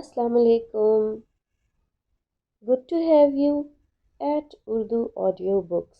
Assalamu alaikum. Good to have you at Urdu Audio Books.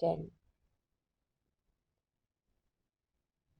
10।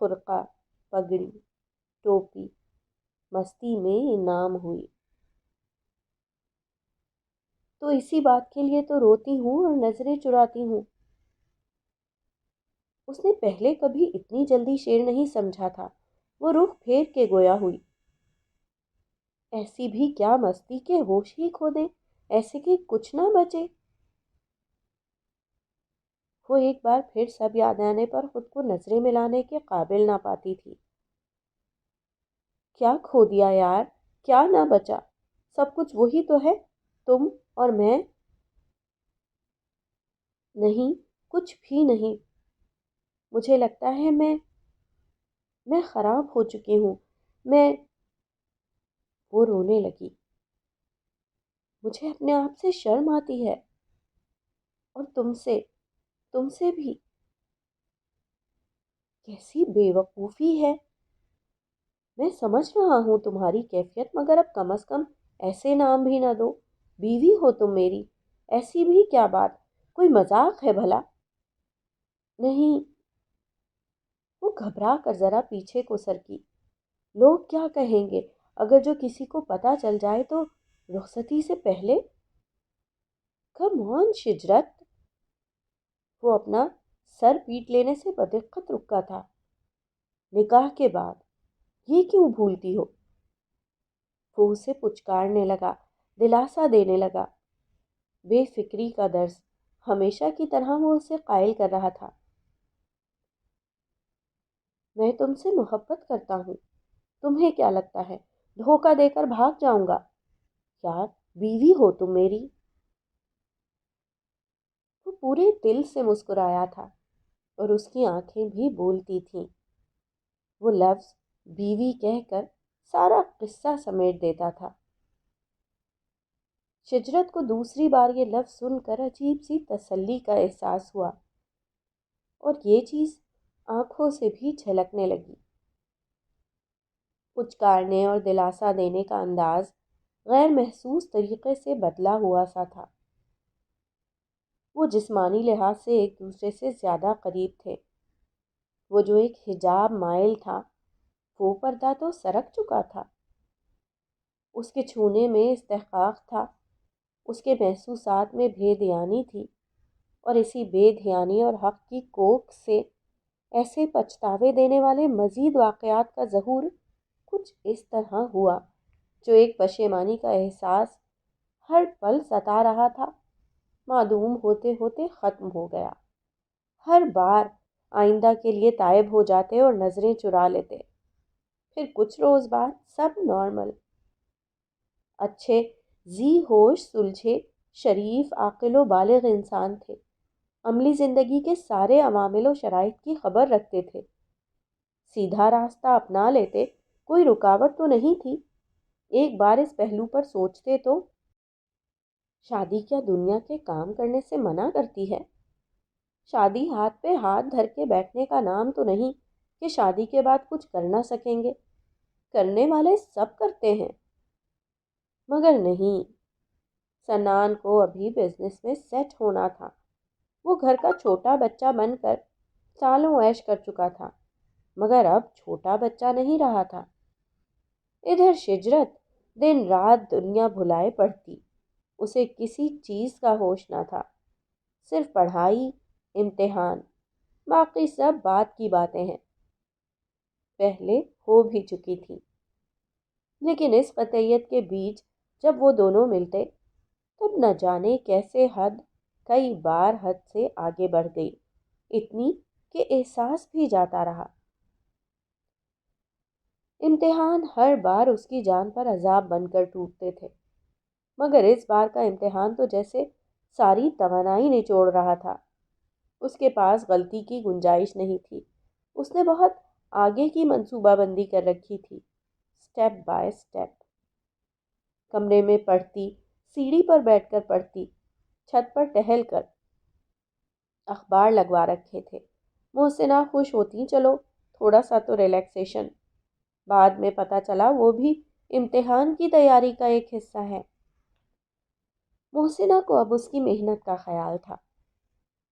خرقہ، پگڑی، ٹوپی مستی میں انعام ہوئی۔ تو اسی بات کے لیے تو روتی ہوں اور نظریں چراتی ہوں۔ اس نے پہلے کبھی اتنی جلدی شیر نہیں سمجھا تھا۔ وہ رخ پھیر کے گویا ہوئی، ایسی بھی کیا مستی کے ہوش ہی کھو دیں، ایسے کہ کچھ نہ بچے۔ وہ ایک بار پھر سب یاد آنے پر خود کو نظریں ملانے کے قابل نہ پاتی تھی۔ کیا کھو دیا یار، کیا نہ بچا؟ سب کچھ وہی تو ہے، تم اور میں۔ نہیں، کچھ بھی نہیں۔ مجھے لگتا ہے میں خراب ہو چکی ہوں۔ میں وہ رونے لگی۔ مجھے اپنے آپ سے شرم آتی ہے، اور تم سے بھی۔ کیسی بے وقوفی ہے۔ میں سمجھ رہا ہوں تمہاری کیفیت، مگر اب کم از کم ایسے نام بھی نہ دو۔ بیوی ہو تم میری، ایسی بھی کیا بات؟ کوئی مذاق ہے بھلا؟ نہیں۔ وہ گھبرا کر ذرا پیچھے کو سرکی۔ لوگ کیا کہیں گے اگر جو کسی کو پتہ چل جائے تو رخصتی سے پہلے؟ کم آن شجرت۔ وہ اپنا سر پیٹ لینے سے بدقت رکا تھا۔ نکاح کے بعد یہ کیوں بھولتی ہو؟ وہ اسے پچکارنے لگا، دلاسا دینے لگا۔ بے فکری کا درس ہمیشہ کی طرح وہ اسے قائل کر رہا تھا۔ میں تم سے محبت کرتا ہوں، تمہیں کیا لگتا ہے دھوکہ دے کر بھاگ جاؤں گا؟ یار، بیوی ہو تم میری۔ وہ پورے دل سے مسکرایا تھا اور اس کی آنکھیں بھی بولتی تھیں۔ وہ لفظ بیوی کہہ کر سارا قصہ سمیٹ دیتا تھا۔ شجرت کو دوسری بار یہ لفظ سن کر عجیب سی تسلی کا احساس ہوا، اور یہ چیز آنکھوں سے بھی جھلکنے لگی۔ پچکارنے اور دلاسا دینے کا انداز غیر محسوس طریقے سے بدلا ہوا سا تھا۔ وہ جسمانی لحاظ سے ایک دوسرے سے زیادہ قریب تھے۔ وہ جو ایک حجاب مائل تھا، وہ پردہ تو سرک چکا تھا۔ اس کے چھونے میں استحقاق تھا، اس کے محسوسات میں بے دھیانی تھی، اور اسی بے دھیانی اور حق کی کوکھ سے ایسے پچھتاوے دینے والے مزید واقعات کا ظہور کچھ اس طرح ہوا، جو ایک پشیمانی کا احساس ہر پل ستا رہا تھا، معدوم ہوتے ہوتے ختم ہو گیا۔ ہر بار آئندہ کے لیے تائب ہو جاتے اور نظریں چرا لیتے، پھر کچھ روز بعد سب نارمل۔ اچھے ذی ہوش سلجھے شریف عاقل و بالغ انسان تھے، عملی زندگی کے سارے عوامل و شرائط کی خبر رکھتے تھے، سیدھا راستہ اپنا لیتے، کوئی رکاوٹ تو نہیں تھی۔ ایک بار اس پہلو پر سوچتے تو شادی کیا دنیا کے کام کرنے سے منع کرتی ہے؟ شادی ہاتھ پہ ہاتھ دھر کے بیٹھنے کا نام تو نہیں کہ شادی کے بعد کچھ کر نہ سکیں گے۔ کرنے والے سب کرتے ہیں، مگر نہیں۔ سنان کو ابھی بزنس میں سیٹ ہونا تھا۔ وہ گھر کا چھوٹا بچہ بن کر سالوں عیش کر چکا تھا، مگر اب چھوٹا بچہ نہیں رہا تھا۔ ادھر شجرت دن رات دنیا بھلائے پڑھتی، اسے کسی چیز کا ہوش نہ تھا، صرف پڑھائی، امتحان، باقی سب بات کی باتیں ہیں، پہلے ہو بھی چکی تھی۔ لیکن اس قطعیت کے بیچ جب وہ دونوں ملتے، تب نہ جانے کیسے حد کئی بار حد سے آگے بڑھ گئی، اتنی کہ احساس بھی جاتا رہا۔ امتحان ہر بار اس کی جان پر عذاب بن کر ٹوٹتے تھے، مگر اس بار کا امتحان تو جیسے ساری توانائی نچوڑ رہا تھا۔ اس کے پاس غلطی کی گنجائش نہیں تھی، اس نے بہت آگے کی منصوبہ بندی کر رکھی تھی، سٹیپ بائی سٹیپ۔ کمرے میں پڑھتی، سیڑھی پر بیٹھ کر پڑھتی، چھت پر ٹہل کر، اخبار لگوا رکھے تھے۔ محسنہ خوش ہوتی، چلو تھوڑا سا تو ریلیکسیشن۔ بعد میں پتہ چلا وہ بھی امتحان کی تیاری کا ایک حصہ ہے۔ محسنہ کو اب اس کی محنت کا خیال تھا۔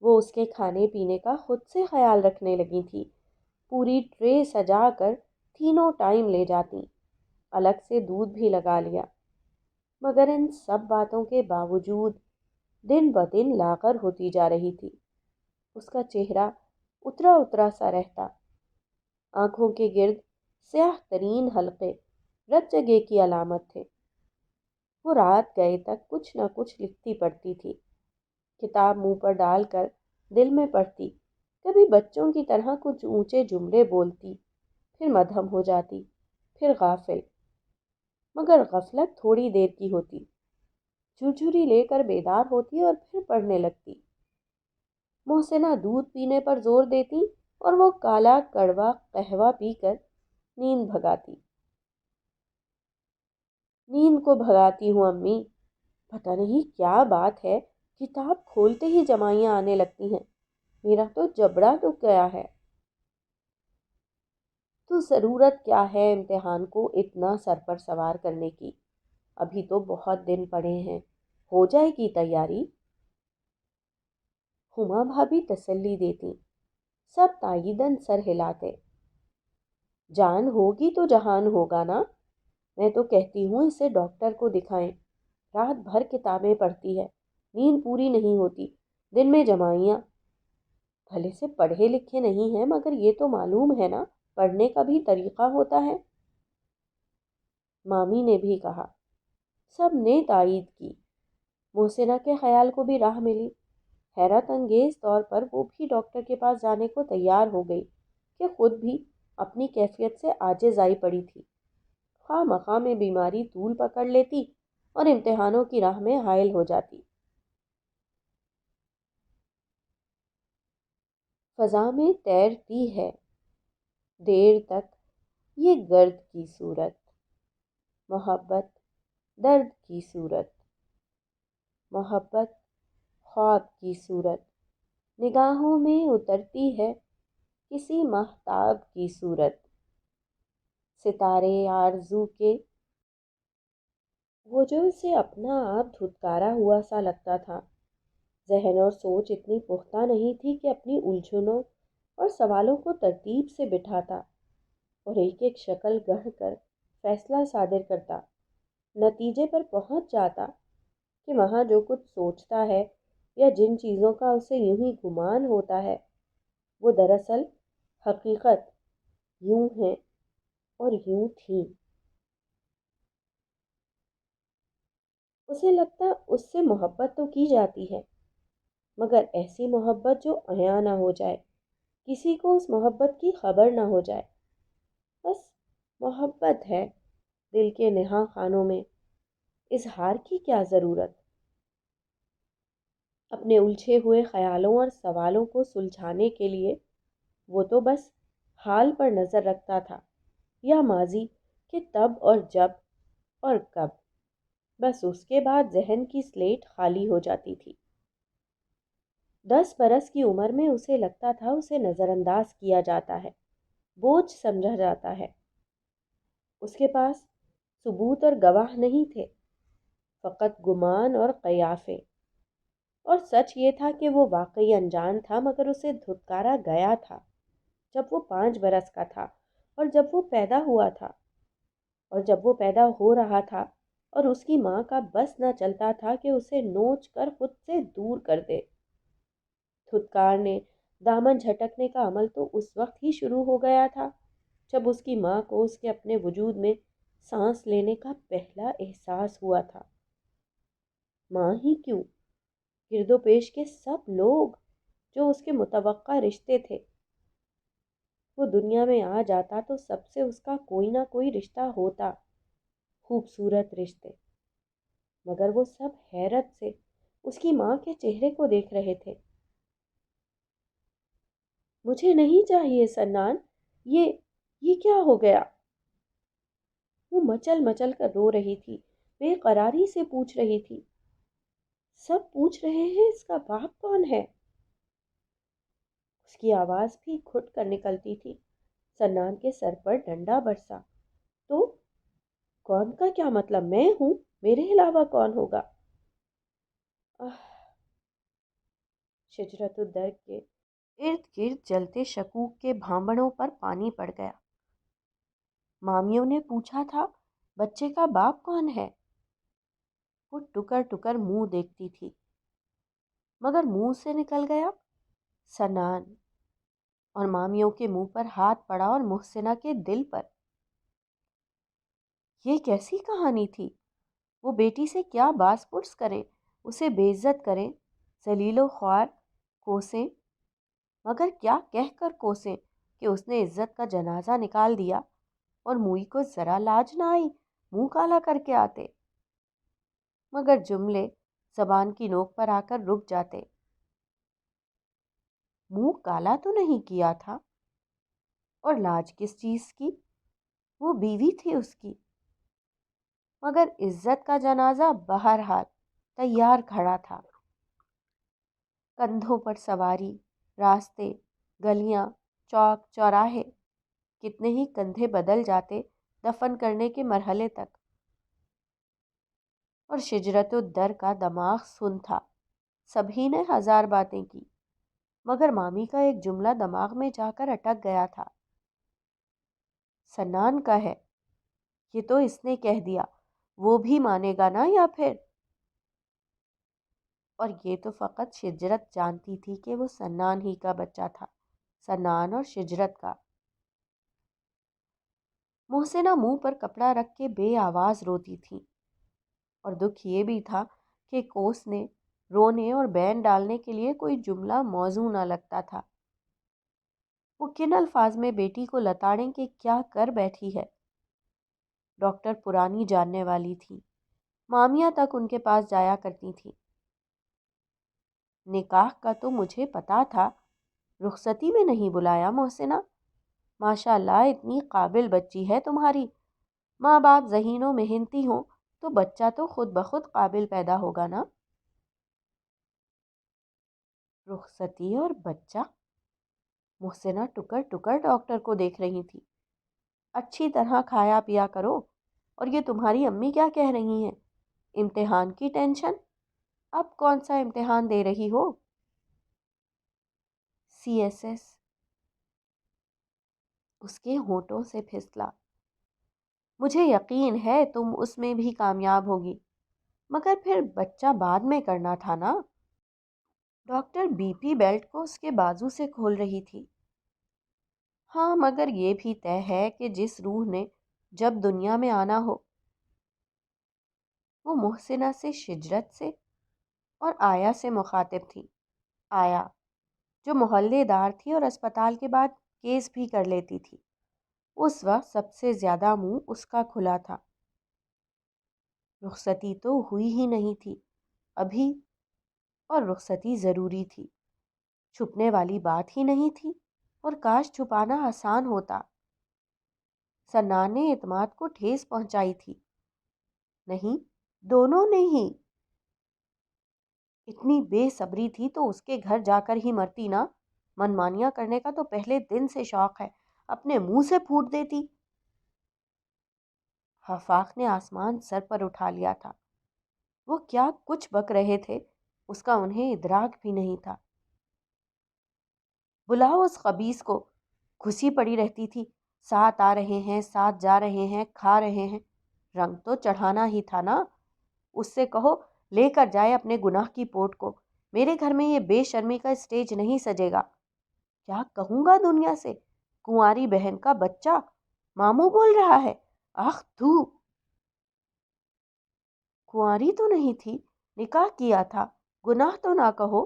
وہ اس کے کھانے پینے کا خود سے خیال رکھنے لگی تھی، پوری ٹرے سجا کر تینوں ٹائم لے جاتی، الگ سے دودھ بھی لگا لیا۔ مگر ان سب باتوں کے باوجود دن بدن لاغر ہوتی جا رہی تھی۔ اس کا چہرہ اترا اترا سا رہتا، آنکھوں کے گرد سیاہ ترین حلقے رت جگے کی علامت تھے۔ وہ رات گئے تک کچھ نہ کچھ لکھتی پڑھتی تھی، کتاب منہ پر ڈال کر دل میں پڑھتی، کبھی بچوں کی طرح کچھ اونچے جملے بولتی، پھر مدھم ہو جاتی، پھر غافل۔ مگر غفلت تھوڑی دیر کی ہوتی، جھرجھری لے کر بیدار ہوتی اور پھر پڑھنے لگتی۔ محسنہ دودھ پینے پر زور دیتی اور وہ کالا کڑوا قہوہ پی کر نیند بھگاتی۔ نیند کو بھگاتی ہوں امی، پتہ نہیں کیا بات ہے، کتاب کھولتے ہی جمائیاں آنے لگتی ہیں، میرا تو جبڑا دکھ گیا ہے۔ تو ضرورت کیا ہے امتحان کو اتنا سر پر سوار کرنے کی؟ ابھی تو بہت دن پڑے ہیں، ہو جائے گی تیاری۔ ہما بھابھی تسلی دیتی، سب تائیدن سر ہلاتے۔ جان ہوگی تو جہان ہوگا نا، میں تو کہتی ہوں اسے ڈاکٹر کو دکھائیں، رات بھر کتابیں پڑھتی ہے، نیند پوری نہیں ہوتی، دن میں جمائیاں۔ بھلے سے پڑھے لکھے نہیں ہیں مگر یہ تو معلوم ہے نا پڑھنے کا بھی طریقہ ہوتا ہے۔ مامی نے بھی کہا، سب نے تائید کی۔ محسنہ کے خیال کو بھی راہ ملی۔ حیرت انگیز طور پر وہ بھی ڈاکٹر کے پاس جانے کو تیار ہو گئی کہ خود بھی اپنی کیفیت سے عاجز آئی پڑی تھی۔ خواہ مخواہ میں بیماری طول پکڑ لیتی اور امتحانوں کی راہ میں حائل ہو جاتی۔ فضا میں تیرتی ہے دیر تک یہ گرد کی صورت، محبت درد کی صورت، محبت خواب کی صورت، نگاہوں میں اترتی ہے کسی مہتاب کی صورت۔ ستارے آرزو کے وہ جو اسے اپنا آپ دھتکارا ہوا سا لگتا تھا۔ ذہن اور سوچ اتنی پختہ نہیں تھی کہ اپنی الجھنوں اور سوالوں کو ترتیب سے بٹھاتا اور ایک ایک شکل گڑھ کر فیصلہ صادر کرتا، نتیجے پر پہنچ جاتا کہ وہاں جو کچھ سوچتا ہے یا جن چیزوں کا اسے یوں ہی گمان ہوتا ہے وہ دراصل حقیقت یوں ہیں اور یوں تھیں۔ اسے لگتا اس سے محبت تو کی جاتی ہے، مگر ایسی محبت جو عیاں نہ ہو جائے، کسی کو اس محبت کی خبر نہ ہو جائے۔ بس محبت ہے، دل کے نہاں خانوں میں، اظہار کی کیا ضرورت؟ اپنے الجھے ہوئے خیالوں اور سوالوں کو سلجھانے کے لیے وہ تو بس حال پر نظر رکھتا تھا یا ماضی کہ تب اور جب اور کب، بس اس کے بعد ذہن کی سلیٹ خالی ہو جاتی تھی۔ 10 برس کی عمر میں اسے لگتا تھا اسے نظر انداز کیا جاتا ہے، بوجھ سمجھا جاتا ہے۔ اس کے پاس ثبوت اور گواہ نہیں تھے، فقط گمان اور قیافے۔ اور سچ یہ تھا کہ وہ واقعی انجان تھا، مگر اسے دھتکارا گیا تھا جب وہ 5 برس کا تھا، اور جب وہ پیدا ہوا تھا، اور جب وہ پیدا ہو رہا تھا اور اس کی ماں کا بس نہ چلتا تھا کہ اسے نوچ کر خود سے دور کر دے۔ دھتکارنے، دامن جھٹکنے کا عمل تو اس وقت ہی شروع ہو گیا تھا جب اس کی ماں کو اس کے اپنے وجود میں سانس لینے کا پہلا احساس ہوا تھا۔ ماں ہی کیوں، گرد و پیش کے سب لوگ جو اس کے متوقع رشتے تھے۔ وہ دنیا میں آ جاتا تو سب سے اس کا کوئی نہ کوئی رشتہ ہوتا، خوبصورت رشتے، مگر وہ سب حیرت سے اس کی ماں کے چہرے کو دیکھ رہے تھے۔ مجھے نہیں چاہیے سنان، یہ کیا ہو گیا؟ وہ مچل مچل کر رو رہی تھی، بے قراری سے پوچھ رہی تھی۔ سب پوچھ رہے ہیں اس کا باپ کون ہے؟ اس کی آواز بھی گھٹ کر نکلتی تھی۔ سنان کے سر پر ڈنڈا برسا۔ تو کون کا کیا مطلب؟ میں ہوں، میرے علاوہ کون ہوگا؟ شجرت الدرد کے ارد گرد جلتے شکوک کے بھانبڑوں پر پانی پڑ گیا۔ مامیوں نے پوچھا تھا بچے کا باپ کون ہے؟ وہ ٹکر ٹکر منہ دیکھتی تھی، مگر منہ سے نکل گیا سنان، اور مامیوں کے منہ پر ہاتھ پڑا اور محسنہ کے دل پر۔ یہ کیسی کہانی تھی؟ وہ بیٹی سے کیا باس پرس کریں، اسے بے عزت کریں، ذلیل و خوار کوسیں، مگر کیا کہہ کر کوسیں کہ اس نے عزت کا جنازہ نکال دیا، اور موئی کو ذرا لاج نہ آئی منہ کالا کر کے آتے، مگر جملے زبان کی نوک پر آ کر رک جاتے۔ منہ کالا تو نہیں کیا تھا، اور لاج کس چیز کی؟ وہ بیوی تھی اس کی، مگر عزت کا جنازہ بہرحال تیار کھڑا تھا۔ کندھوں پر سواری، راستے، گلیاں، چوک چوراہے، کتنے ہی کندھے بدل جاتے دفن کرنے کے مرحلے تک، اور شجرت الدر کا دماغ سن تھا۔ سبھی نے ہزار باتیں کی، مگر مامی کا ایک جملہ دماغ میں جا کر اٹک گیا تھا۔ سنان کا ہے، یہ تو اس نے کہہ دیا، وہ بھی مانے گا نا یا پھر؟ اور یہ تو فقط شجرت جانتی تھی کہ وہ سنان ہی کا بچہ تھا، سنان اور شجرت کا۔ محسنہ منہ پر کپڑا رکھ کے بے آواز روتی تھی، اور دکھ یہ بھی تھا کہ کوسنے، رونے اور بین ڈالنے کے لیے کوئی جملہ موزوں نہ لگتا تھا۔ وہ کن الفاظ میں بیٹی کو لتاڑیں کہ کیا کر بیٹھی ہے؟ ڈاکٹر پرانی جاننے والی تھی، مامیاں تک ان کے پاس جایا کرتی تھی۔ نکاح کا تو مجھے پتا تھا، رخصتی میں نہیں بلایا محسنہ؟ ماشاء اللہ اتنی قابل بچی ہے تمہاری، ماں باپ ذہین و محنتی ہوں تو بچہ تو خود بخود قابل پیدا ہوگا نا۔ رخصتی اور بچہ؟ محسنہ ٹکر ٹکر ڈاکٹر کو دیکھ رہی تھی۔ اچھی طرح کھایا پیا کرو، اور یہ تمہاری امی کیا کہہ رہی ہیں؟ امتحان کی ٹینشن؟ اب کون سا امتحان دے رہی ہو؟ CSS۔ اس کے ہونٹوں سے پھسلا۔ مجھے یقین ہے تم اس میں بھی کامیاب ہوگی، مگر پھر بچہ بعد میں کرنا تھا نا۔ ڈاکٹر BP بیلٹ کو اس کے بازو سے کھول رہی تھی۔ ہاں، مگر یہ بھی طے ہے کہ جس روح نے جب دنیا میں آنا ہو، وہ محسنہ سے، شجرت سے اور آیا سے مخاطب تھی۔ آیا جو محلے دار تھی اور اسپتال کے بعد کیس بھی کر لیتی تھی، اس وقت سب سے زیادہ منہ اس کا کھلا تھا۔ رخصتی تو ہوئی ہی نہیں تھی ابھی، اور رخصتی ضروری تھی، چھپنے والی بات ہی نہیں تھی، اور کاش چھپانا آسان ہوتا۔ سنان نے اعتماد کو ٹھیس پہنچائی تھی۔ نہیں، دونوں نے ہی۔ اتنی بے صبری تھی تو اس کے گھر جا کر ہی مرتی نا، منمانیاں کرنے کا تو پہلے دن سے شوق ہے، اپنے منہ سے پھوٹ دیتی۔ آفاق نے آسمان سر پر اٹھا لیا تھا۔ وہ کیا کچھ بک رہے تھے، اس کا انہیں ادراک بھی نہیں تھا۔ بلاؤ اس خبیث کو، گھسی پڑی رہتی تھی، ساتھ آ رہے ہیں، ساتھ جا رہے ہیں، کھا رہے ہیں، رنگ تو چڑھانا ہی تھا نا۔ اس سے کہو لے کر جائے اپنے گناہ کی پوٹ کو، میرے گھر میں یہ بے شرمی کا اسٹیج نہیں سجے گا۔ کیا کہوں گا دنیا سے، کنواری بہن کا بچہ ماموں بول رہا ہے؟ آخ تو، کنواری تو نہیں تھی، نکاح کیا تھا، گناہ تو نہ کہو۔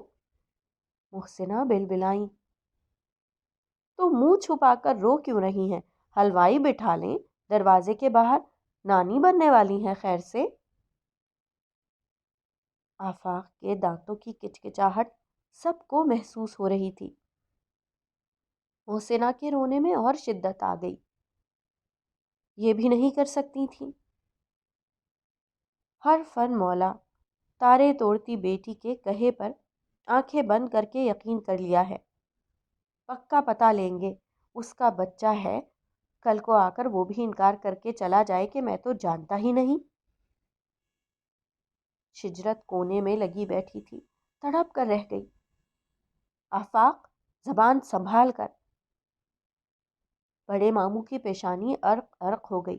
محسنہ بلبلائیں۔ تو منہ چھپا کر رو کیوں رہی ہیں؟ حلوائی بٹھا لیں دروازے کے باہر، نانی بننے والی ہیں خیر سے۔ آفاق کے دانتوں کی کچکچاہٹ سب کو محسوس ہو رہی تھی۔ محسنہ کے رونے میں اور شدت آ گئی۔ یہ بھی نہیں کر سکتی تھی؟ ہر فن مولا تارے توڑتی بیٹی کے کہے پر آنکھیں بند کر کے یقین کر لیا ہے۔ پکا پتہ لیں گے، اس کا بچہ ہے، کل کو آ کر وہ بھی انکار کر کے چلا جائے کہ میں تو جانتا ہی نہیں۔ شجرت کونے میں لگی بیٹھی تھی، تڑپ کر رہ گئی۔ آفاق، زبان سنبھال کر۔ بڑے ماموں کی پیشانی ارق ارق ہو گئی۔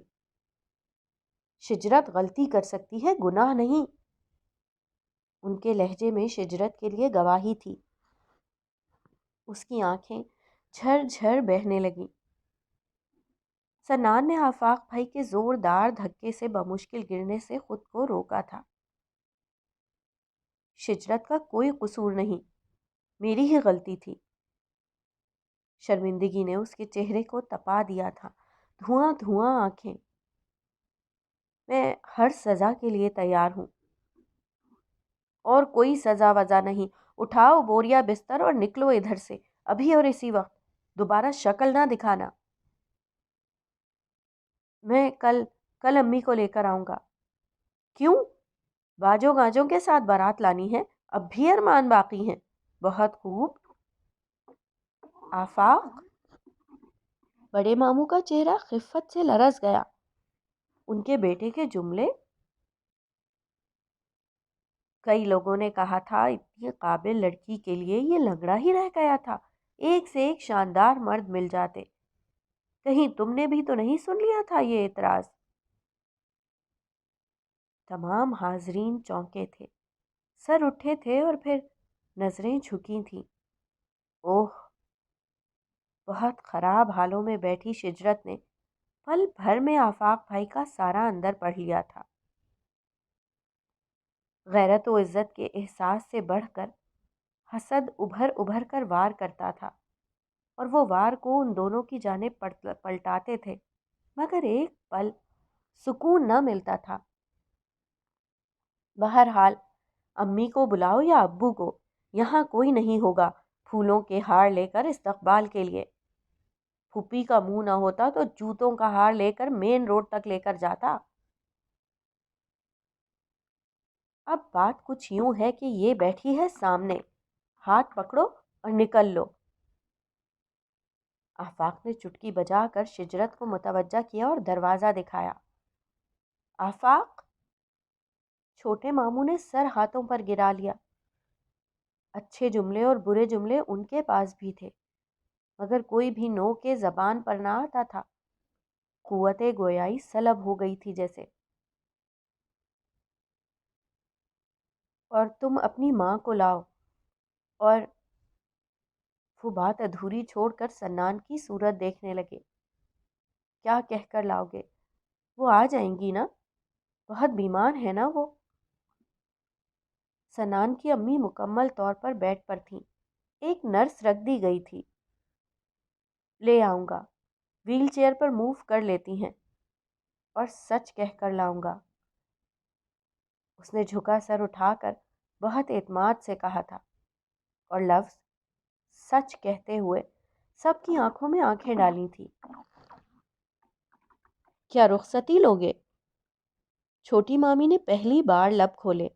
شجرت غلطی کر سکتی ہے، گناہ نہیں۔ ان کے لہجے میں شجرت کے لیے گواہی تھی۔ اس کی آنکھیں جھر جھر بہنے لگیں۔ سنان نے آفاق بھائی کے زوردار دھکے سے بمشکل گرنے سے خود کو روکا تھا۔ شجرت کا کوئی قصور نہیں، میری ہی غلطی تھی۔ شرمندگی نے اس کے چہرے کو تپا دیا تھا۔ دھواں دھواں آنکھیں۔ میں ہر سزا کے لیے تیار ہوں۔ اور کوئی سزا وزا نہیں۔ اٹھاؤ بوریا بستر اور نکلو ادھر سے، ابھی اور اسی وقت۔ دوبارہ شکل نہ دکھانا۔ میں کل امی کو لے کر آؤں گا۔ کیوں؟ باجوں گاجوں کے ساتھ بارات لانی ہے؟ اب بھی ارمان باقی ہیں؟ بہت خوب۔ آفاق؟ بڑے ماموں کا چہرہ خفت سے لرز گیا۔ ان کے بیٹے کے جملے؟ کئی لوگوں نے کہا تھا اتنی قابل لڑکی کے لیے یہ لنگڑا ہی رہ گیا تھا، ایک سے ایک شاندار مرد مل جاتے۔ کہیں تم نے بھی تو نہیں سن لیا تھا یہ اعتراض؟ تمام حاضرین چونکے تھے، سر اٹھے تھے اور پھر نظریں جھکی تھیں۔ اوہ! بہت خراب حالوں میں بیٹھی شجرت نے پل بھر میں آفاق بھائی کا سارا اندر پڑھ لیا تھا۔ غیرت و عزت کے احساس سے بڑھ کر حسد ابھر ابھر کر وار کرتا تھا، اور وہ وار کو ان دونوں کی جانب پلٹاتے تھے، مگر ایک پل سکون نہ ملتا تھا۔ بہرحال امی کو بلاؤ یا ابو کو، یہاں کوئی نہیں ہوگا پھولوں کے ہار لے کر استقبال کے لیے۔ پھوپھی کا منہ نہ ہوتا تو جوتوں کا ہار لے کر مین روڈ تک لے کر جاتا۔ اب بات کچھ یوں ہے کہ یہ بیٹھی ہے سامنے، ہاتھ پکڑو اور نکل لو۔ آفاق نے چٹکی بجا کر شجرت کو متوجہ کیا اور دروازہ دکھایا۔ آفاق! چھوٹے ماموں نے سر ہاتھوں پر گرا لیا۔ اچھے جملے اور برے جملے ان کے پاس بھی تھے، مگر کوئی بھی نو کے زبان پر نہ آتا تھا۔ قوت گویائی سلب ہو گئی تھی جیسے۔ اور تم اپنی ماں کو لاؤ، اور وہ بات ادھوری چھوڑ کر سنان کی صورت دیکھنے لگے۔ کیا کہہ کر لاؤ گے؟ وہ آ جائیں گی نا؟ بہت بیمار ہے نا وہ؟ سنان کی امی مکمل طور پر بیڈ پر تھیں، ایک نرس رکھ دی گئی تھی۔ لے آؤں گا، ویل چیئر پر موو کر لیتی ہیں، اور سچ کہہ کر لاؤں گا۔ اس نے جھکا سر اٹھا کر بہت اعتماد سے کہا تھا، اور لفظ سچ کہتے ہوئے سب کی آنکھوں میں آنکھیں ڈالی تھی۔ کیا رخصتی لوگے؟ چھوٹی مامی نے پہلی بار لب کھولے۔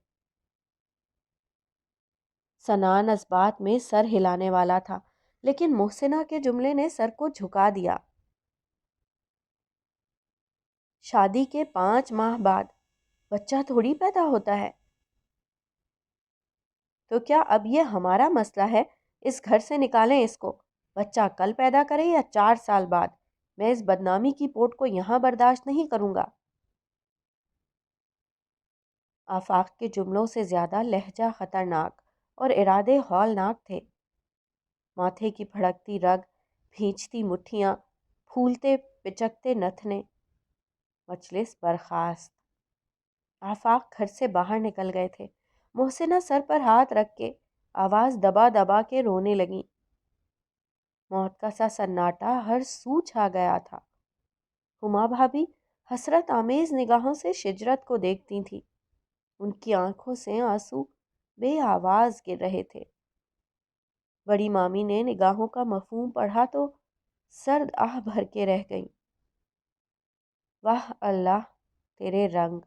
سنان اس بات میں سر ہلانے والا تھا، لیکن محسنہ کے جملے نے سر کو جھکا دیا۔ شادی کے 5 ماہ بعد بچہ تھوڑی پیدا ہوتا ہے۔ تو کیا اب یہ ہمارا مسئلہ ہے؟ اس گھر سے نکالیں اس کو، بچہ کل پیدا کرے یا 4 سال بعد، میں اس بدنامی کی پوٹ کو یہاں برداشت نہیں کروں گا۔ آفاق کے جملوں سے زیادہ لہجہ خطرناک اور ارادے ہولناک تھے۔ ماتھے کی بھڑکتی رگ، بھینچتی مٹھیاں، پھولتے پچکتے نتنے۔ مجلس برخاست۔ آفاق گھر سے باہر نکل گئے تھے۔ محسنہ سر پر ہاتھ رکھ کے آواز دبا دبا کے رونے لگیں۔ موت کا سا سناٹا ہر سو چھا گیا تھا۔ ہما بھابھی حسرت آمیز نگاہوں سے شجرت کو دیکھتی تھی۔ ان کی آنکھوں سے آنسو بے آواز گر رہے تھے۔ بڑی مامی نے نگاہوں کا مفہوم پڑھا تو سرد آہ بھر کے رہ گئیں۔ واہ اللہ تیرے رنگ!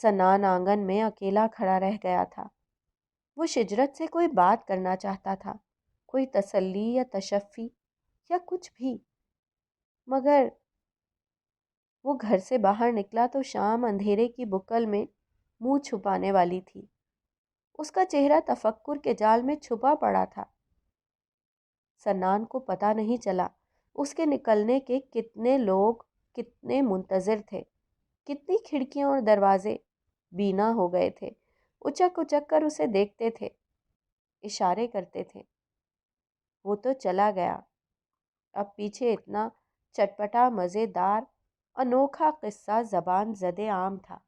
سنان آنگن میں اکیلا کھڑا رہ گیا تھا۔ وہ شجرت سے کوئی بات کرنا چاہتا تھا، کوئی تسلی یا تشفی یا کچھ بھی، مگر وہ گھر سے باہر نکلا تو شام اندھیرے کی بکل میں منہ چھپانے والی تھی۔ اس کا چہرہ تفکر کے جال میں چھپا پڑا تھا۔ سنان کو پتہ نہیں چلا اس کے نکلنے کے کتنے لوگ کتنے منتظر تھے، کتنی کھڑکیاں اور دروازے بینا ہو گئے تھے، اچک اچک کر اسے دیکھتے تھے، اشارے کرتے تھے۔ وہ تو چلا گیا، اب پیچھے اتنا چٹپٹا مزیدار انوکھا قصہ زبان زدے عام تھا۔